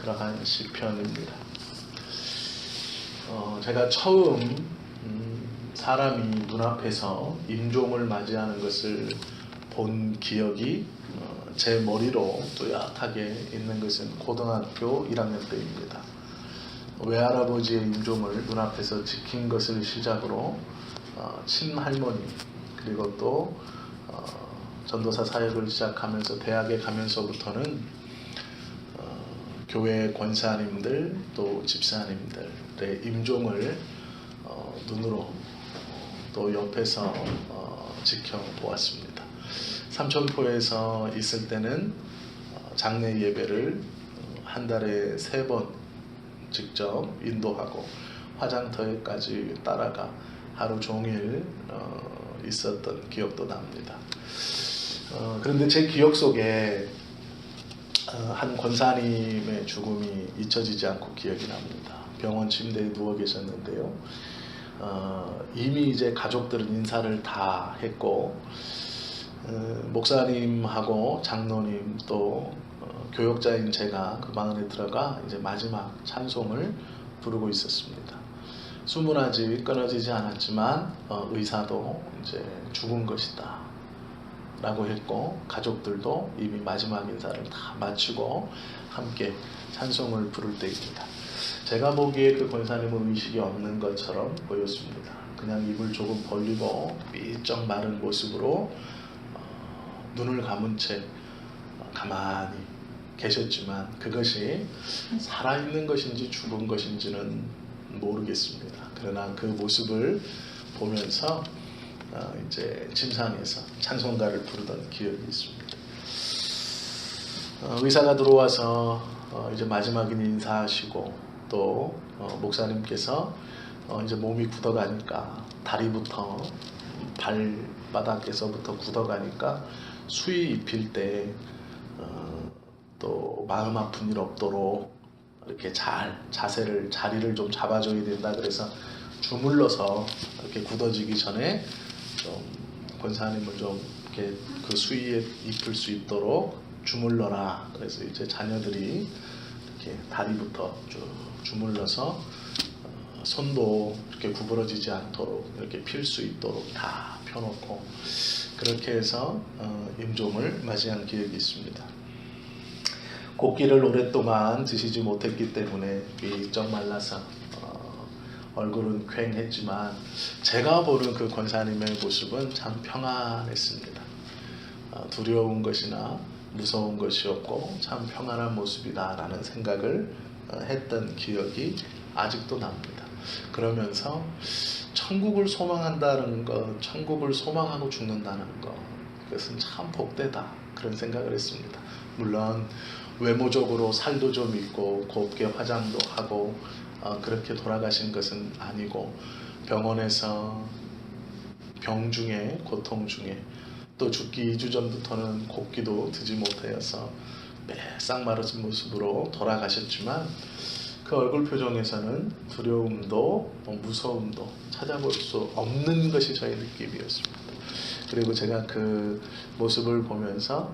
그러한 시편입니다. 제가 처음 사람이 눈앞에서 임종을 맞이하는 것을 본 기억이 제 머리로 뚜렷하게 있는 것은 고등학교 1학년 때입니다. 외할아버지의 임종을 눈앞에서 지킨 것을 시작으로 친할머니 그리고 또 전도사 사역을 시작하면서 대학에 가면서부터는 교회 권사님들 또 집사님들의 임종을 눈으로 또 옆에서 지켜보았습니다. 삼천포에서 있을 때는 장례 예배를 한 달에 3번 직접 인도하고 화장터에까지 따라가 하루 종일 있었던 기억도 납니다. 그런데 제 기억 속에 한 권사님의 죽음이 잊혀지지 않고 기억이 납니다. 병원 침대에 누워 계셨는데요. 이미 이제 가족들은 인사를 다 했고 목사님하고 장로님 또 교역자인 제가 그 방 안에 들어가 이제 마지막 찬송을 부르고 있었습니다. 숨은 아직 끊어지지 않았지만 의사도 이제 죽은 것이다 라고 했고 가족들도 이미 마지막 인사를 다 마치고 함께 찬송을 부를 때입니다. 제가 보기에 그 권사님은 의식이 없는 것처럼 보였습니다. 그냥 입을 조금 벌리고 삐쩍 마른 모습으로 눈을 감은 채 가만히 계셨지만 그것이 살아있는 것인지 죽은 것인지는 모르겠습니다. 그러나 그 모습을 보면서 이제 침상에서 찬송가를 부르던 기억이 있습니다. 의사가 들어와서 이제 마지막인 인사하시고 또 목사님께서 이제 몸이 굳어가니까 다리부터 발바닥에서부터 굳어가니까 수의 입힐 때 또 마음 아픈 일 없도록 이렇게 잘 자리를 좀 잡아줘야 된다. 그래서 주물러서 이렇게 굳어지기 전에 좀 권사님을 좀 이렇게 그 수의에 입힐 수 있도록 주물러라. 그래서 이제 자녀들이 이렇게 다리부터 쭉 주물러서 손도 이렇게 구부러지지 않도록 이렇게 필 수 있도록 다 펴놓고 그렇게 해서 임종을 맞이한 기억이 있습니다. 곡기를 오랫동안 드시지 못했기 때문에 삐쩍 말라서 얼굴은 퀭했지만 제가 보는 그 권사님의 모습은 참 평안했습니다. 두려운 것이나 무서운 것이 없고 참 평안한 모습이다 라는 생각을 했던 기억이 아직도 납니다. 그러면서 천국을 소망한다는 것, 천국을 소망하고 죽는다는 것, 그것은 참 복되다 그런 생각을 했습니다. 물론 외모적으로 살도 좀 있고 곱게 화장도 하고 그렇게 돌아가신 것은 아니고 병원에서 병 중에 고통 중에 또 죽기 2주 전부터는 곡기도 드지 못하여서 싹 마르신 모습으로 돌아가셨지만 그 얼굴 표정에서는 두려움도 무서움도 찾아볼 수 없는 것이 저의 느낌이었습니다. 그리고 제가 그 모습을 보면서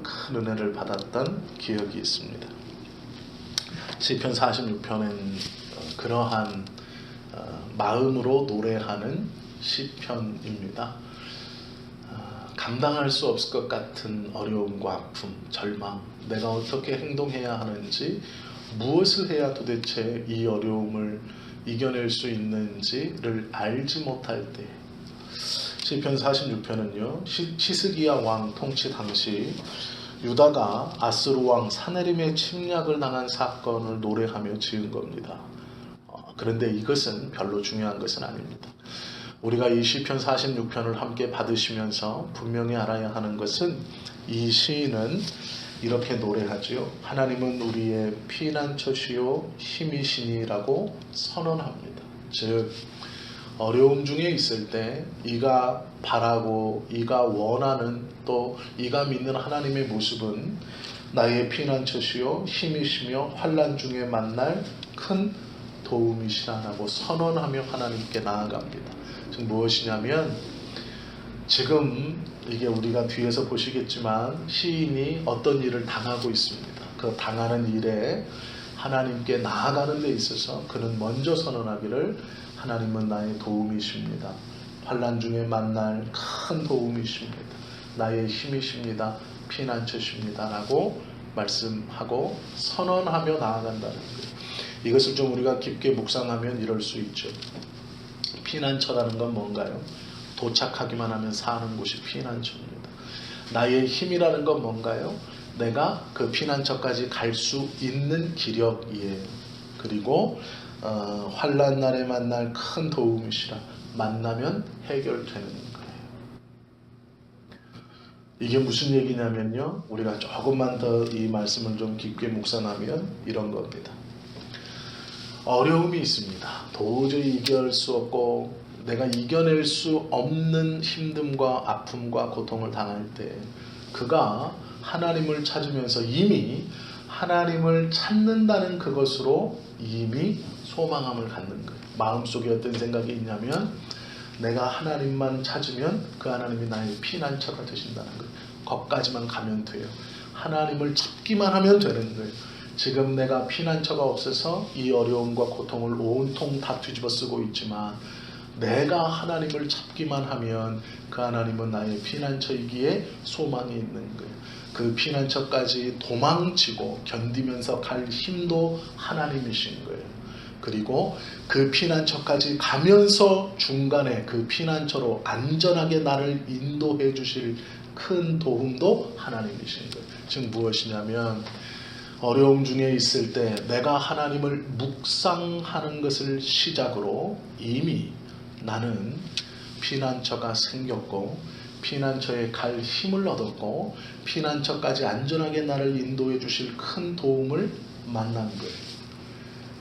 큰 은혜를 받았던 기억이 있습니다. 시편 46편은 그러한 마음으로 노래하는 시편입니다. 감당할 수 없을 것 같은 어려움과 아픔, 절망, 내가 어떻게 행동해야 하는지, 무엇을 해야 도대체 이 어려움을 이겨낼 수 있는지를 알지 못할 때 시편 46편은요 시스기야 왕 통치 당시 유다가 아스루 왕 사네림의 침략을 당한 사건을 노래하며 지은 겁니다. 그런데 이것은 별로 중요한 것은 아닙니다. 우리가 이 시편 46편을 함께 받으시면서 분명히 알아야 하는 것은 이 시인은 이렇게 노래하지요. 하나님은 우리의 피난처시요 힘이시니라고 선언합니다. 즉 어려움 중에 있을 때 이가 바라고 이가 원하는 또 이가 믿는 하나님의 모습은 나의 피난처시요 힘이시며 환난 중에 만날 큰 도움이시라고 선언하며 하나님께 나아갑니다. 즉 무엇이냐면 지금 이게 우리가 뒤에서 보시겠지만 시인이 어떤 일을 당하고 있습니다. 그 당하는 일에 하나님께 나아가는 데 있어서 그는 먼저 선언하기를 하나님은 나의 도움이십니다. 환난 중에 만날 큰 도움이십니다. 나의 힘이십니다. 피난처십니다. 라고 말씀하고 선언하며 나아간다는 거예요. 이것을 좀 우리가 깊게 묵상하면 이럴 수 있죠. 피난처라는 건 뭔가요? 도착하기만 하면 사는 곳이 피난처입니다. 나의 힘이라는 건 뭔가요? 내가 그 피난처까지 갈 수 있는 기력이에요. 그리고 환난 날에 만날 큰 도움이시라. 만나면 해결되는 거예요. 이게 무슨 얘기냐면요. 우리가 조금만 더 이 말씀을 좀 깊게 묵상하면 이런 겁니다. 어려움이 있습니다. 도저히 이겨낼 수 없고 내가 이겨낼 수 없는 힘듦과 아픔과 고통을 당할 때 그가 하나님을 찾으면서 이미 하나님을 찾는다는 그것으로 이미 소망함을 갖는 거예요. 마음속에 어떤 생각이 있냐면 내가 하나님만 찾으면 그 하나님이 나의 피난처가 되신다는 거예요. 거기까지만 가면 돼요. 하나님을 찾기만 하면 되는 거예요. 지금 내가 피난처가 없어서 이 어려움과 고통을 온통 다 뒤집어 쓰고 있지만 내가 하나님을 찾기만 하면 그 하나님은 나의 피난처이기에 소망이 있는 거예요. 그 피난처까지 도망치고 견디면서 갈 힘도 하나님이신 거예요. 그리고 그 피난처까지 가면서 중간에 그 피난처로 안전하게 나를 인도해 주실 큰 도움도 하나님이신 거예요. 지금 무엇이냐면 어려움 중에 있을 때 내가 하나님을 묵상하는 것을 시작으로 이미 나는 피난처가 생겼고 피난처에 갈 힘을 얻었고 피난처까지 안전하게 나를 인도해 주실 큰 도움을 만난 거예요.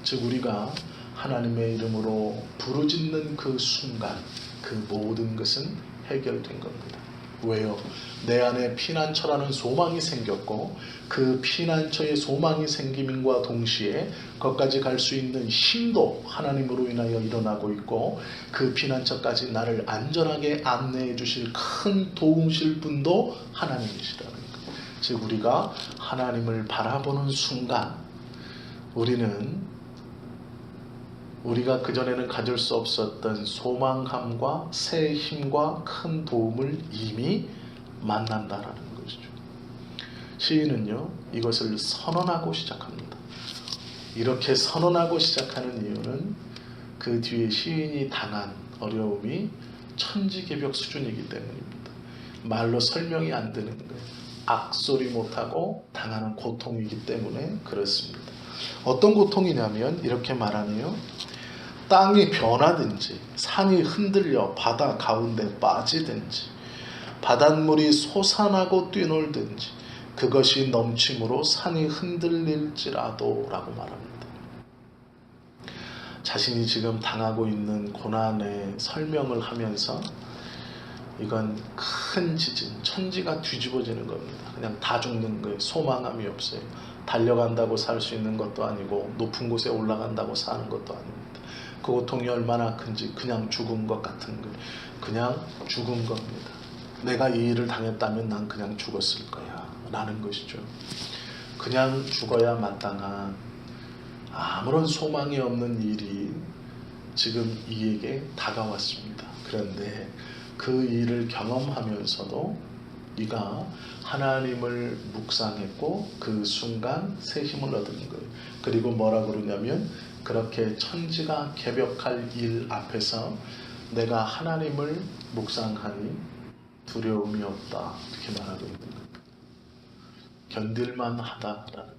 즉 우리가 하나님의 이름으로 부르짖는 그 순간 그 모든 것은 해결된 겁니다. 왜요? 내 안에 피난처라는 소망이 생겼고 그 피난처의 소망이 생김과 동시에 거기까지 갈 수 있는 힘도 하나님으로 인하여 일어나고 있고 그 피난처까지 나를 안전하게 안내해 주실 큰 도움실 분도 하나님이시라는 거예요. 즉 우리가 하나님을 바라보는 순간 우리가 그전에는 가질 수 없었던 소망감과 새 힘과 큰 도움을 이미 만난다라는 것이죠. 시인은요, 이것을 선언하고 시작합니다. 이렇게 선언하고 시작하는 이유는 그 뒤에 시인이 당한 어려움이 천지개벽 수준이기 때문입니다. 말로 설명이 안 되는 거예요. 악소리 못하고 당하는 고통이기 때문에 그렇습니다. 어떤 고통이냐면 이렇게 말하네요. 땅이 변하든지 산이 흔들려 바다 가운데 빠지든지 바닷물이 솟아나고 뛰놀든지 그것이 넘침으로 산이 흔들릴지라도 라고 말합니다. 자신이 지금 당하고 있는 고난의 설명을 하면서 이건 큰 지진, 천지가 뒤집어지는 겁니다. 그냥 다 죽는 거예요. 소망함이 없어요. 달려간다고 살 수 있는 것도 아니고 높은 곳에 올라간다고 사는 것도 아닙니다. 그 고통이 얼마나 큰지 그냥 죽은 것 같은 거예요. 그냥 죽은 겁니다. 내가 이 일을 당했다면 난 그냥 죽었을 거야 라는 것이죠. 그냥 죽어야 마땅한 아무런 소망이 없는 일이 지금 이에게 다가왔습니다. 그런데 그 일을 경험하면서도 네가 하나님을 묵상했고 그 순간 새 힘을 얻은 거예요. 그리고 뭐라 그러냐면 그렇게 천지가 개벽할 일 앞에서 내가 하나님을 묵상하니 두려움이 없다 이렇게 말하고 있는 거예요. 견딜만 하다라는 거예요.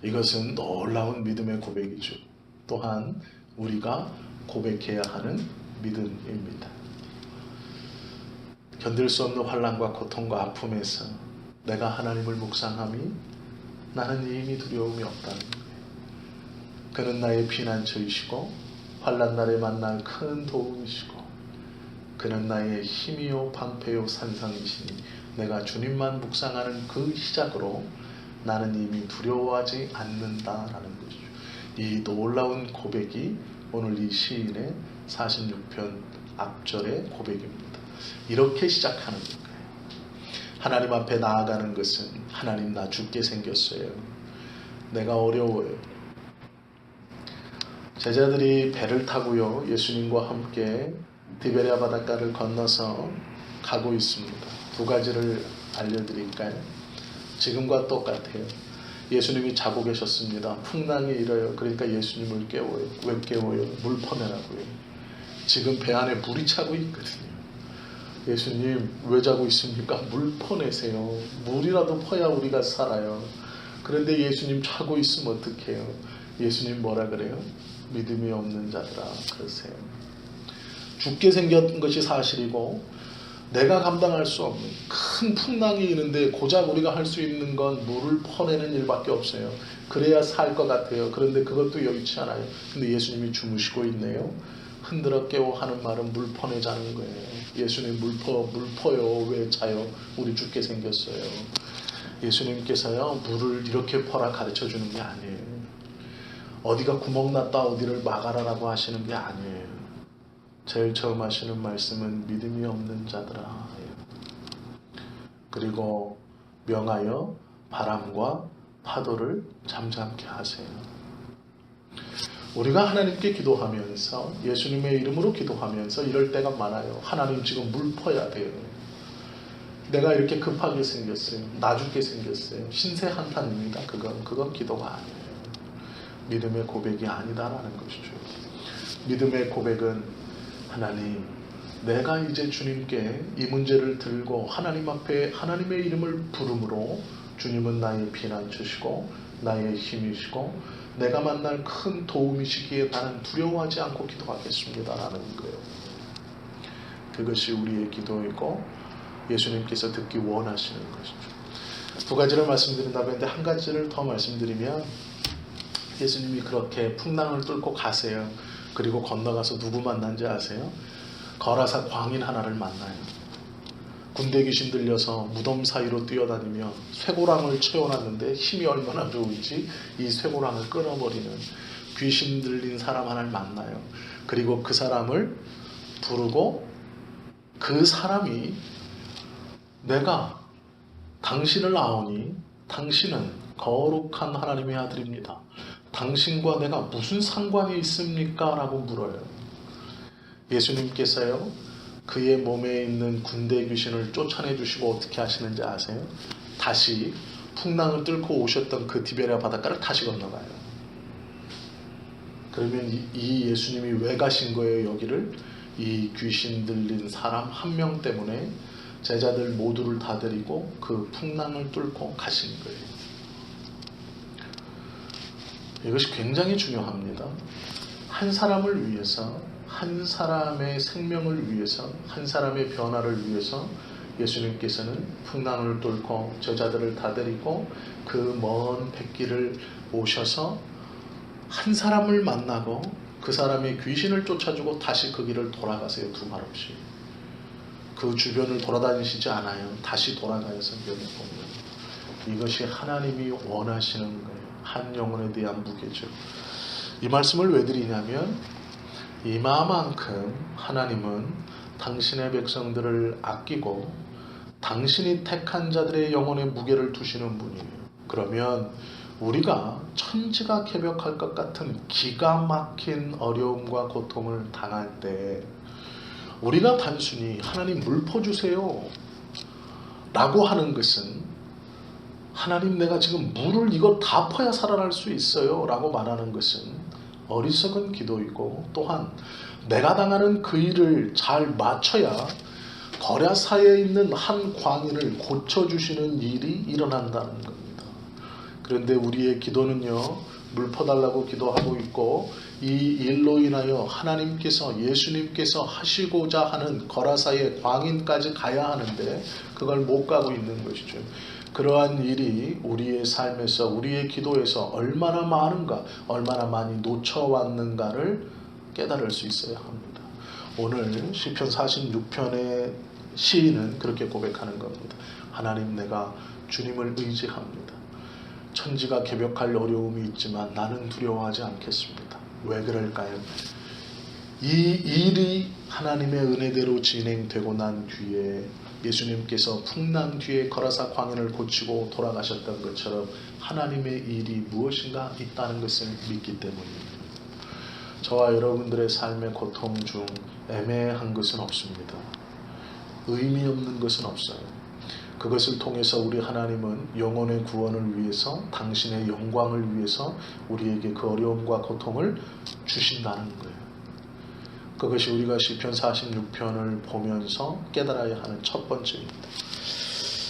이것은 놀라운 믿음의 고백이죠. 또한 우리가 고백해야 하는 믿음입니다. 견딜 수 없는 환난과 고통과 아픔에서 내가 하나님을 묵상함이 나는 이미 두려움이 없다는 거예요. 그는 나의 피난처이시고 환난 날에 만날 큰 도움이시고 그는 나의 힘이요 방패요 산상이시니 내가 주님만 묵상하는 그 시작으로 나는 이미 두려워하지 않는다라는 것이죠. 이 놀라운 고백이 오늘 이 시인의 46편 앞절의 고백입니다. 이렇게 시작하는 거예요. 하나님 앞에 나아가는 것은 하나님 나 죽게 생겼어요. 내가 어려워요. 제자들이 배를 타고요, 예수님과 함께 디베랴 바닷가를 건너서 가고 있습니다. 두 가지를 알려드릴까요? 지금과 똑같아요. 예수님이 자고 계셨습니다. 풍랑이 일어요. 그러니까 예수님을 깨워요. 왜 깨워요? 물 퍼내라고요. 지금 배 안에 물이 차고 있거든요. 예수님 왜 자고 있습니까? 물 퍼내세요. 물이라도 퍼야 우리가 살아요. 그런데 예수님 자고 있으면 어떡해요? 예수님 뭐라 그래요? 믿음이 없는 자들아 그러세요. 죽게 생긴 것이 사실이고 내가 감당할 수 없는 큰 풍랑이 있는데 고작 우리가 할 수 있는 건 물을 퍼내는 일밖에 없어요. 그래야 살 것 같아요. 그런데 그것도 여의치 않아요. 근데 예수님이 주무시고 있네요. 흔들어 깨워 하는 말은 물 퍼내자는 거예요. 예수님 물 퍼요. 왜 자요? 우리 죽게 생겼어요. 예수님께서요 물을 이렇게 퍼라 가르쳐 주는 게 아니에요. 어디가 구멍 났다 어디를 막아라라고 하시는 게 아니에요. 제일 처음 하시는 말씀은 믿음이 없는 자들아. 그리고 명하여 바람과 파도를 잠잠케 하세요. 우리가 하나님께 기도하면서 예수님의 이름으로 기도하면서 이럴 때가 많아요. 하나님 지금 물 퍼야 돼요. 내가 이렇게 급하게 생겼어요. 나 죽게 생겼어요. 신세 한탄입니다. 그건 기도가 아니에요. 믿음의 고백이 아니다라는 것이죠. 믿음의 고백은 하나님, 내가 이제 주님께 이 문제를 들고 하나님 앞에 하나님의 이름을 부름으로 주님은 나의 피난처시고 나의 힘이시고 내가 만날 큰 도움이시기에 나는 두려워하지 않고 기도하겠습니다라는 거예요. 그것이 우리의 기도이고 예수님께서 듣기 원하시는 것이죠. 두 가지를 말씀드린다고 했는데 한 가지를 더 말씀드리면 예수님이 그렇게 풍랑을 뚫고 가세요. 그리고 건너가서 누구 만난지 아세요? 거라사 광인 하나를 만나요. 군대 귀신 들려서 무덤 사이로 뛰어다니며 쇠고랑을 채워놨는데 힘이 얼마나 좋은지 이 쇠고랑을 끊어버리는 귀신 들린 사람 하나를 만나요. 그리고 그 사람을 부르고 그 사람이 내가 당신을 아오니 당신은 거룩한 하나님의 아들입니다. 당신과 내가 무슨 상관이 있습니까? 라고 물어요. 예수님께서요 그의 몸에 있는 군대 귀신을 쫓아내주시고 어떻게 하시는지 아세요? 다시 풍랑을 뚫고 오셨던 그 디베랴 바닷가를 다시 건너가요. 그러면 이 예수님이 왜 가신 거예요? 여기를 이 귀신 들린 사람 한 명 때문에 제자들 모두를 다 데리고 그 풍랑을 뚫고 가신 거예요. 이것이 굉장히 중요합니다. 한 사람을 위해서, 한 사람의 생명을 위해서, 한 사람의 변화를 위해서 예수님께서는 풍랑을 뚫고 제자들을 다 데리고 그 먼 백길을 오셔서 한 사람을 만나고 그 사람의 귀신을 쫓아주고 다시 그 길을 돌아가세요. 두말 없이. 그 주변을 돌아다니시지 않아요. 다시 돌아가요. 성경에 보면. 이것이 하나님이 원하시는 거예요. 한 영혼에 대한 무게죠. 이 말씀을 왜 드리냐면 이마만큼 하나님은 당신의 백성들을 아끼고 당신이 택한 자들의 영혼에 무게를 두시는 분이에요. 그러면 우리가 천지가 개벽할 것 같은 기가 막힌 어려움과 고통을 당할 때 우리가 단순히 하나님 물 퍼주세요 라고 하는 것은 하나님 내가 지금 물을 이거 다 퍼야 살아날 수 있어요 라고 말하는 것은 어리석은 기도이고 또한 내가 당하는 그 일을 잘 맞춰야 거라사에 있는 한 광인을 고쳐주시는 일이 일어난다는 겁니다. 그런데 우리의 기도는요 물 퍼달라고 기도하고 있고 이 일로 인하여 하나님께서 예수님께서 하시고자 하는 거라사의 광인까지 가야 하는데 그걸 못 가고 있는 것이죠. 그러한 일이 우리의 삶에서 우리의 기도에서 얼마나 많은가 얼마나 많이 놓쳐왔는가를 깨달을 수 있어야 합니다. 오늘 시편 46편의 시인은 그렇게 고백하는 겁니다. 하나님 내가 주님을 의지합니다. 천지가 개벽할 어려움이 있지만 나는 두려워하지 않겠습니다. 왜 그럴까요? 이 일이 하나님의 은혜대로 진행되고 난 뒤에 예수님께서 풍랑 뒤에 거라사 광야를 고치고 돌아가셨던 것처럼 하나님의 일이 무엇인가 있다는 것을 믿기 때문입니다. 저와 여러분들의 삶의 고통 중 애매한 것은 없습니다. 의미 없는 것은 없어요. 그것을 통해서 우리 하나님은 영혼의 구원을 위해서, 당신의 영광을 위해서 우리에게 그 어려움과 고통을 주신다는 거예요. 그것이 우리가 시편 46편을 보면서 깨달아야 하는 첫 번째입니다.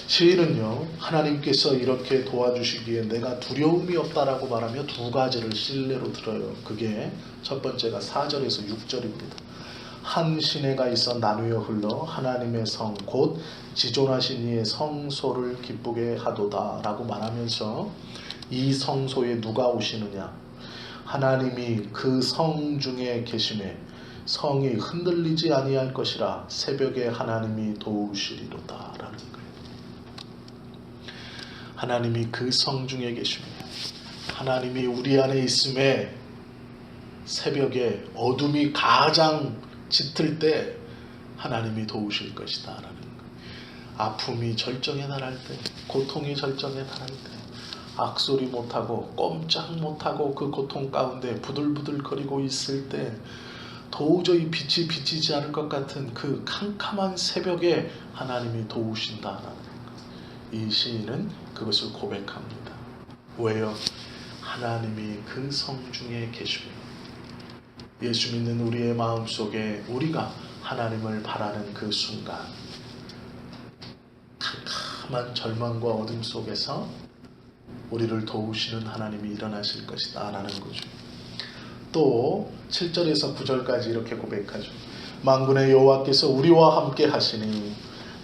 시인은요, 하나님께서 이렇게 도와주시기에 내가 두려움이 없다라고 말하며 두 가지를 신뢰로 들어요. 그게 첫 번째가 4절에서 6절입니다. 한 시내가 있어 나누어 흘러 하나님의 성 곧 지존하신 이의 성소를 기쁘게 하도다 라고 말하면서 이 성소에 누가 오시느냐? 하나님이 그 성 중에 계심에 성이 흔들리지 아니할 것이라 새벽에 하나님이 도우시리로다 라는 거예요. 하나님이 그 성 중에 계심에, 하나님이 우리 안에 있음에 새벽에 어둠이 가장 짙을 때 하나님이 도우실 것이다 라는 거예요. 아픔이 절정에 달할 때, 고통이 절정에 달할 때, 악소리 못하고 꼼짝 못하고 그 고통 가운데 부들부들거리고 있을 때, 도저히 빛이 비치지 않을 것 같은 그 캄캄한 새벽에 하나님이 도우신다라는 것. 이 시인은 그것을 고백합니다. 왜요? 하나님이 그 성 중에 계시며 예수 믿는 우리의 마음속에 우리가 하나님을 바라는 그 순간 캄캄한 절망과 어둠 속에서 우리를 도우시는 하나님이 일어나실 것이다 라는 거죠. 또 7절에서 9절까지 이렇게 고백하죠. 만군의 여호와께서 우리와 함께 하시니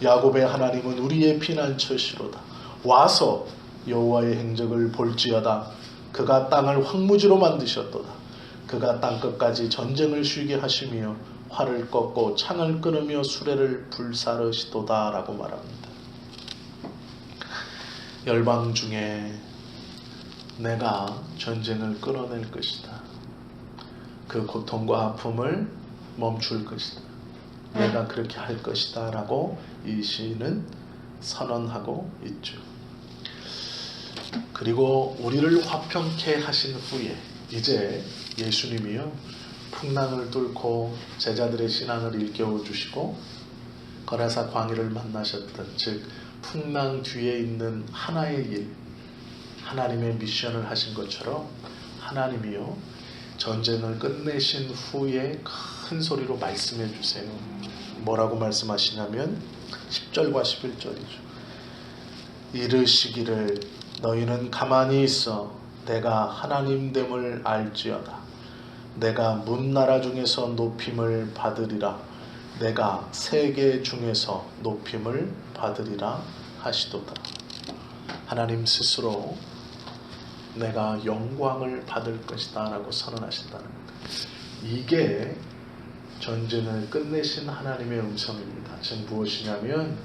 야곱의 하나님은 우리의 피난처시로다. 와서 여호와의 행적을 볼지어다. 그가 땅을 황무지로 만드셨도다. 그가 땅끝까지 전쟁을 쉬게 하시며 활을 꺾고 창을 끊으며 수레를 불사르시도다 라고 말합니다. 열방 중에 내가 전쟁을 끊어낼 것이다. 그 고통과 아픔을 멈출 것이다. 내가 그렇게 할 것이다 라고 이 시인은 선언하고 있죠. 그리고 우리를 화평케 하신 후에 이제 예수님이요 풍랑을 뚫고 제자들의 신앙을 일깨워 주시고 거라사 광야를 만나셨던, 즉 풍랑 뒤에 있는 하나의 일, 하나님의 미션을 하신 것처럼 하나님이요 전쟁을 끝내신 후에 큰 소리로 말씀해 주세요. 뭐라고 말씀하시냐면 10절과 11절이죠. 이르시기를 너희는 가만히 있어 내가 하나님됨을 알지어다. 내가 문나라 중에서 높임을 받으리라. 내가 세계 중에서 높임을 받으리라 하시도다. 하나님 스스로 내가 영광을 받을 것이다 라고 선언하신다는 것. 이게 전쟁을 끝내신 하나님의 음성입니다. 즉 무엇이냐면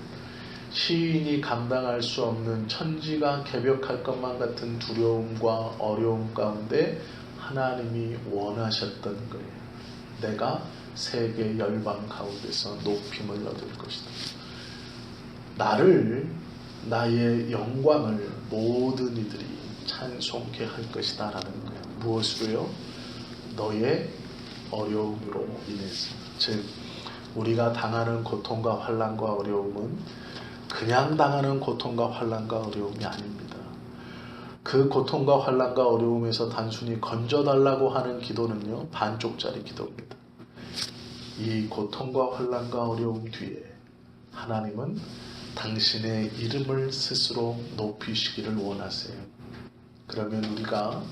시인이 감당할 수 없는 천지가 개벽할 것만 같은 두려움과 어려움 가운데 하나님이 원하셨던 거예요. 내가 세계 열방 가운데서 높임을 얻을 것이다. 나를, 나의 영광을 모든 이들이 찬송케 할 것이다 라는 거예요. 무엇으로요? 너의 어려움으로 인해서. 즉 우리가 당하는 고통과 환난과 어려움은 그냥 당하는 고통과 환난과 어려움이 아닙니다. 그 고통과 환난과 어려움에서 단순히 건져달라고 하는 기도는요 반쪽짜리 기도입니다. 이 고통과 환난과 어려움 뒤에 하나님은 당신의 이름을 스스로 높이시기를 원하세요. 그러면 우리가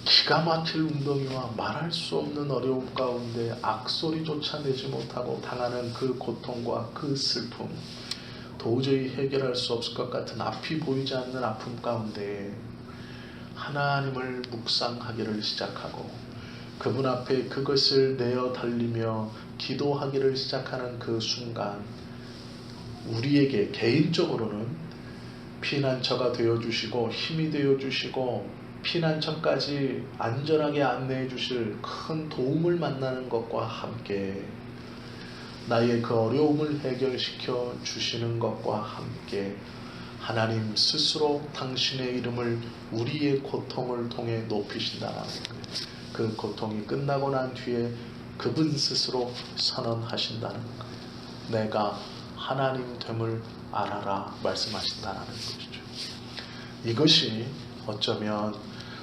기가 막힐 웅덩이와 말할 수 없는 어려움 가운데 악소리조차 내지 못하고 당하는 그 고통과 그 슬픔, 도저히 해결할 수 없을 것 같은 앞이 보이지 않는 아픔 가운데 하나님을 묵상하기를 시작하고 그분 앞에 그것을 내어 달리며 기도하기를 시작하는 그 순간 우리에게 개인적으로는 피난처가 되어주시고 힘이 되어주시고 피난처까지 안전하게 안내해 주실 큰 도움을 만나는 것과 함께 나의 그 어려움을 해결시켜 주시는 것과 함께 하나님 스스로 당신의 이름을 우리의 고통을 통해 높이신다는 거예요. 그 고통이 끝나고 난 뒤에 그분 스스로 선언하신다는 거예요. 내가 하나님 됨을 알아라 말씀하신다는 것이죠. 이것이 어쩌면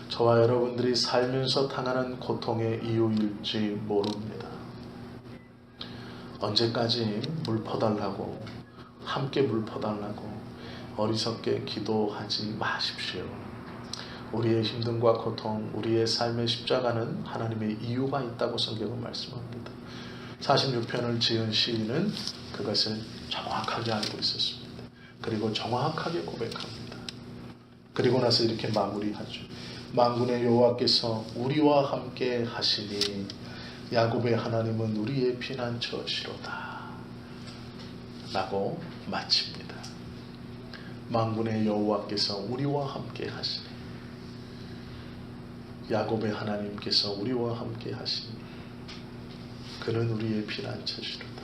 저와 여러분들이 살면서 당하는 고통의 이유일지 모릅니다. 언제까지 물 퍼달라고, 함께 물 퍼달라고 어리석게 기도하지 마십시오. 우리의 힘듦과 고통, 우리의 삶의 십자가는 하나님의 이유가 있다고 성경은 말씀합니다. 46편을 지은 시인은 그것을 정확하게 알고 있었습니다. 그리고 정확하게 고백합니다. 그리고 나서 이렇게 마무리하죠. 만군의 여호와께서 우리와 함께 하시니 야곱의 하나님은 우리의 피난처시로다 라고 마칩니다. 만군의 여호와께서 우리와 함께 하시니, 야곱의 하나님께서 우리와 함께 하시니 그는 우리의 피난처시로다.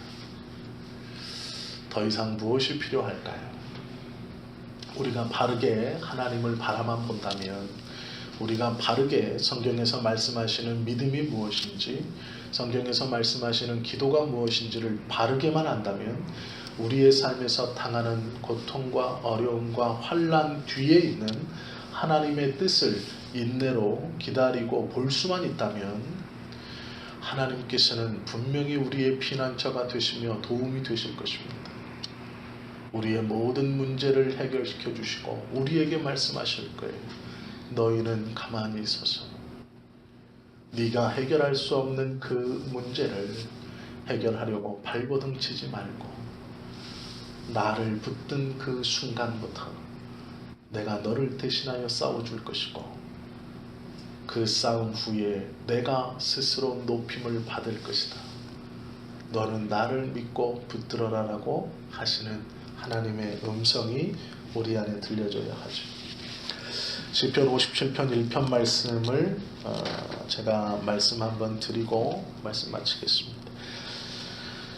더 이상 무엇이 필요할까요? 우리가 바르게 하나님을 바라만 본다면, 우리가 바르게 성경에서 말씀하시는 믿음이 무엇인지, 성경에서 말씀하시는 기도가 무엇인지를 바르게만 안다면 우리의 삶에서 당하는 고통과 어려움과 환난 뒤에 있는 하나님의 뜻을 인내로 기다리고 볼 수만 있다면 하나님께서는 분명히 우리의 피난처가 되시며 도움이 되실 것입니다. 우리의 모든 문제를 해결시켜 주시고 우리에게 말씀하실 거예요. 너희는 가만히 있어서 네가 해결할 수 없는 그 문제를 해결하려고 발버둥 치지 말고 나를 붙든 그 순간부터 내가 너를 대신하여 싸워줄 것이고 그 싸움 후에 내가 스스로 높임을 받을 것이다. 너는 나를 믿고 붙들어라 라고 하시는 하나님의 음성이 우리 안에 들려줘야 하죠. 시편 57편 1편 말씀을 제가 말씀 한번 드리고 말씀 마치겠습니다.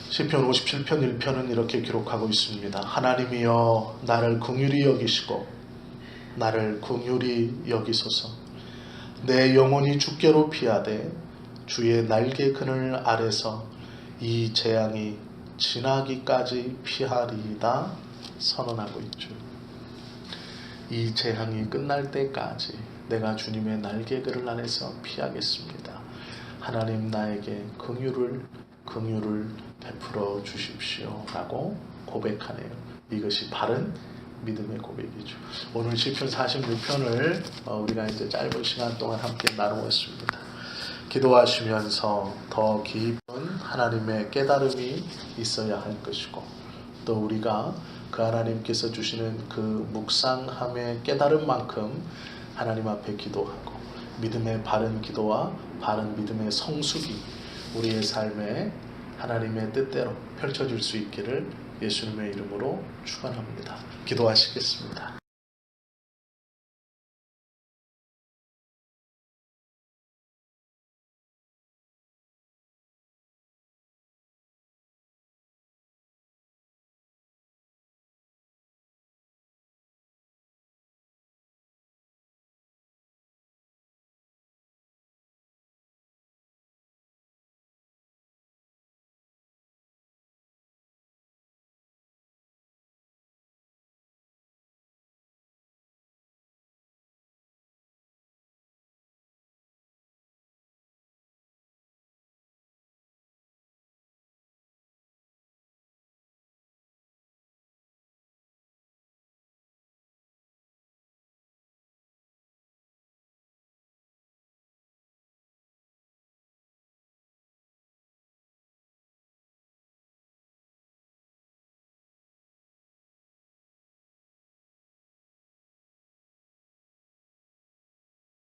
시편 57편 1편은 이렇게 기록하고 있습니다. 하나님이여 나를 긍휼히 여기시고 나를 긍휼히 여기소서. 내 영혼이 주께로 피하되 주의 날개 그늘 아래서 이 재앙이 지나기까지 피하리이다 선언하고 있죠. 이 재앙이 끝날 때까지 내가 주님의 날개 그늘 안에서 피하겠습니다. 하나님 나에게 긍휼을 베풀어 주십시오 라고 고백하네요. 이것이 바른 믿음의 고백이죠. 오늘 시편 46편을 우리가 이제 짧은 시간 동안 함께 나누었습니다. 기도하시면서 더 깊은 하나님의 깨달음이 있어야 할 것이고, 또 우리가 그 하나님께서 주시는 그 묵상함의 깨달음만큼 하나님 앞에 기도하고 믿음의 바른 기도와 바른 믿음의 성숙이 우리의 삶에 하나님의 뜻대로 펼쳐질 수 있기를 예수님의 이름으로 축원합니다. 기도하시겠습니다.